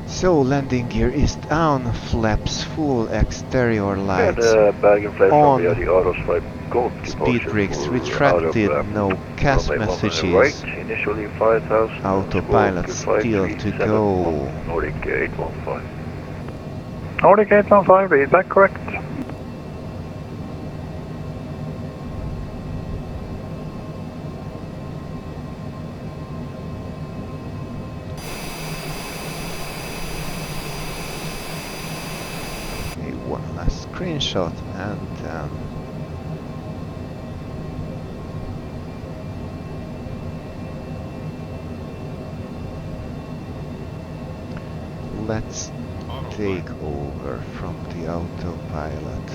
So landing gear is down, flaps full, exterior lights Bergen Flesland on, via the Aros 5 Golf speed departure brakes for retracted, out of, no CAS runway 19 messages, right, initially 5,000, autopilot squawk still to 5371, go. Nordic 815. Nordic 815, read back correct. Okay, one last screenshot and let's take over from the autopilot.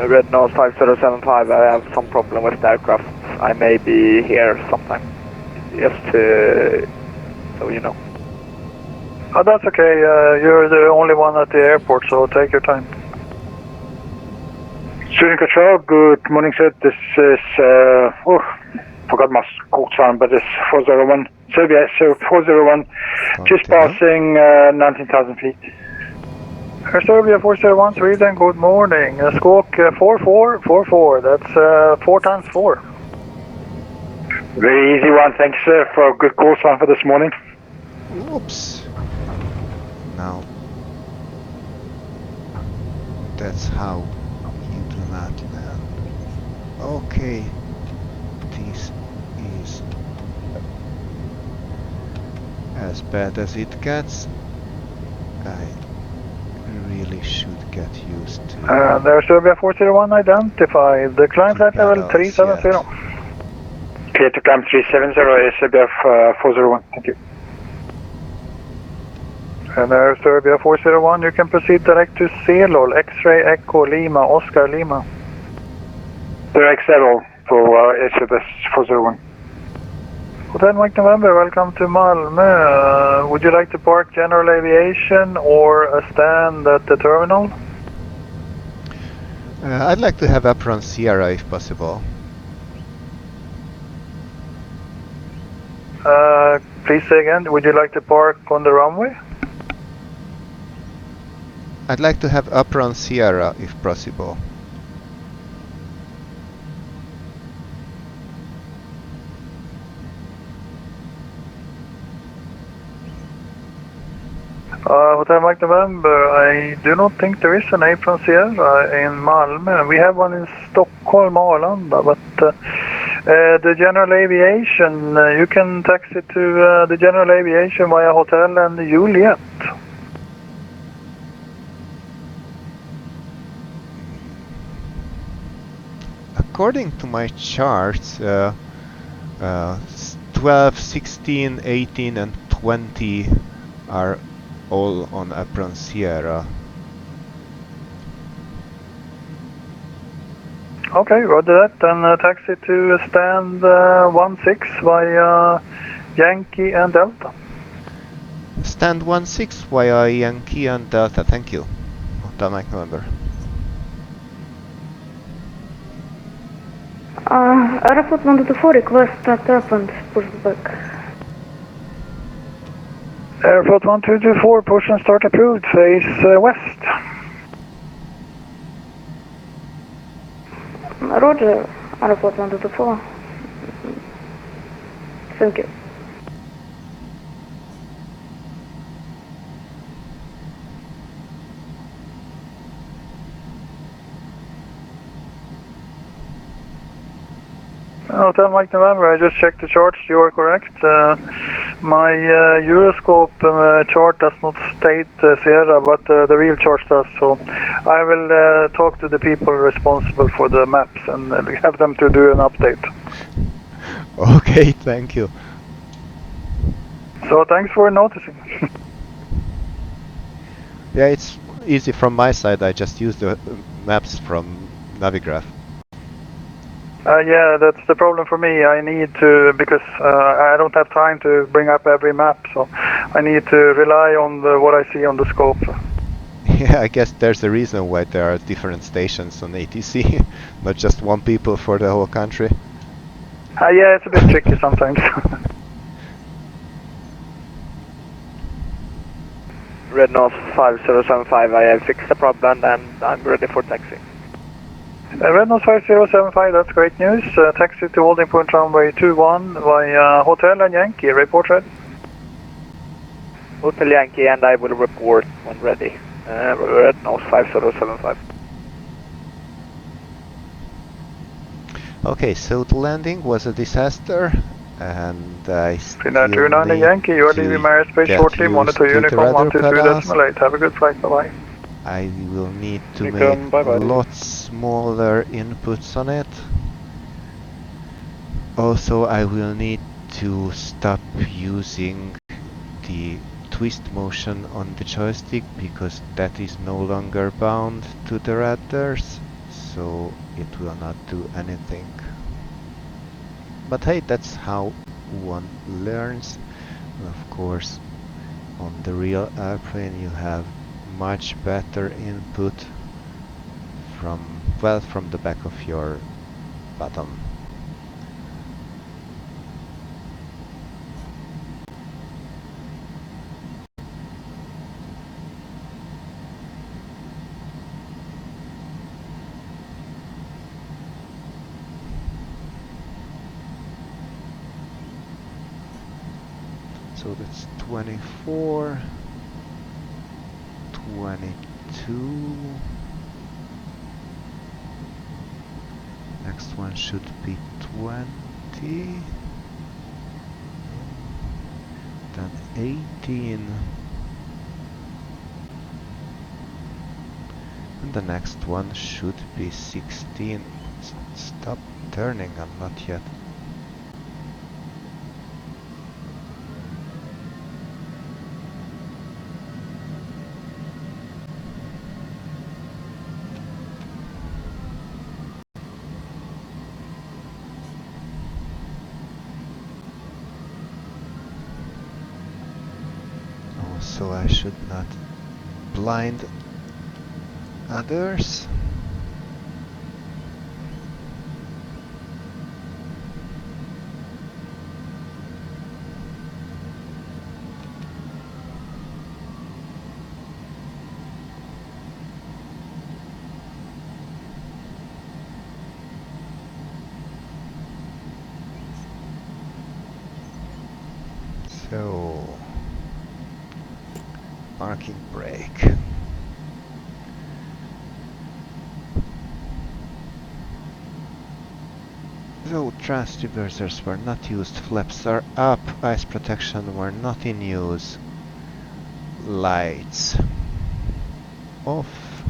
Red Nose 5075, I have some problem with the aircraft. I may be here sometime. Just so you know. Oh, that's okay. You're the only one at the airport, so take your time. Sweden Control, good morning, sir. This is, forgot my call sign, but it's 401. Serbia, so 401, just passing 19,000 feet. Air Serbia 401 Sweden, good morning. Squawk 4444, that's 4 times 4. Very easy one, thanks, sir, for a good call sign for this morning. Whoops. Now, that's how you do not land. Okay, this is as bad as it gets. I really should get used to. Air Serbia 401 identified. The climb flight level 370. Clear to climb 370, Air Serbia 401, thank you. And Air Serbia 401, you can proceed direct to Celol, X-ray Echo Lima, Oscar Lima. Direct Celol for Air Serbia 401. Hotel Mike November, welcome to Malmö. Would you like to park general aviation or a stand at the terminal? I'd like to have Apron Sierra if possible. Please say again, would you like to park on the runway? I'd like to have Apron Sierra if possible. Hotel Mike November, I do not think there is an Apron Sierra in Malmö. We have one in Stockholm Arlanda, but the general aviation, you can taxi to the general aviation via Hotel and Juliet. According to my charts, 12, 16, 18 and 20 are all on Apron Sierra. Okay, roger that. Then taxi to stand 16 via Yankee and Delta. Stand 16 via Yankee and Delta, thank you. Hotel Mike November. Airport 124, request start up and push back. Airport 1224, push and start approved, face west. Roger, Airport 124. Thank you. Hotel Mike November, I just checked the charts, you are correct. My Euroscope chart does not state Sierra, but the real chart does, so I will talk to the people responsible for the maps and have them to do an update. Okay, thank you. So thanks for noticing. Yeah, it's easy from my side. I just use the maps from Navigraph. Yeah, that's the problem for me. I need to, because I don't have time to bring up every map, so I need to rely on what I see on the scope. Yeah, I guess there's a reason why there are different stations on ATC, not just one people for the whole country. Yeah, it's a bit tricky sometimes. Red North 5075, I have fixed the problem and I'm ready for taxi. Red North 5075, that's great news. Taxi to holding point runway 21 via Hotel and Yankee. Report ready. Hotel Yankee, and I will report when ready. Red North 5075. Okay, so the landing was a disaster, and I still Finnair 29 Yankee, you are leaving my airspace shortly. Monitor Uniform 122.8. Have a good flight, bye-bye. I will need to Uniform, make bye-bye. lots smaller inputs on it. Also, I will need to stop using the twist motion on the joystick because that is no longer bound to the rudders, so it will not do anything. But hey, that's how one learns. Of course, on the real airplane you have much better input from the back of your bottom. So that's 24, 22. Next one should be 20. Then 18. And the next one should be 16. Stop turning, I'm not yet. So I should not blind others. So parking brake. So transducers were not used, flaps are up, ice protection were not in use, lights off,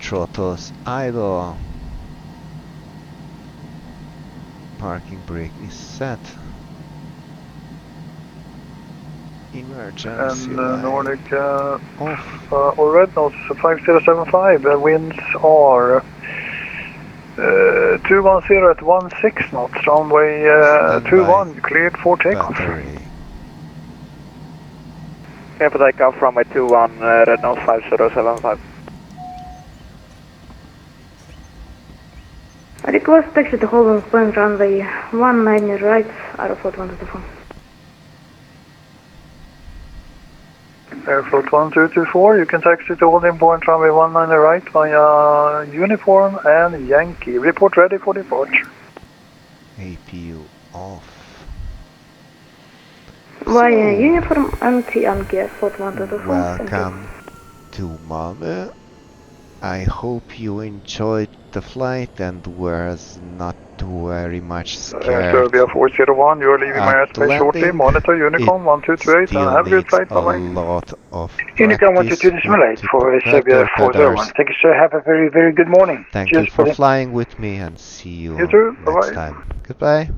throttles idle, parking brake is set. Emergency And light Nordic off. or Red Nose 5075, winds are 210 at 16 knots, runway 21, cleared for takeoff. Battery. Clear for takeoff from my 21 Red Nose 5075. Request taxi to holding point runway 19 right, Aeroflot 124. Airfloat 1224, you can taxi to holding point runway 19 right via Uniform and Yankee. Report ready for departure. APU off. Via Uniform and Yankee, Airflot 124. Welcome to Malmö. I hope you enjoyed the flight and was not very much scared. Serbia 401, you're leaving my At airspace shortly. landing, Monitor Unicom 1228 and still have a good needs flight. a Bye-bye. lot of Unicom practice 122 decimal 8 for with Serbia the 401. feathers. Thank you, sir. Have a very, very good morning. Thank Cheers, you for buddy. flying with me and see you You too. next Bye-bye. time. Goodbye.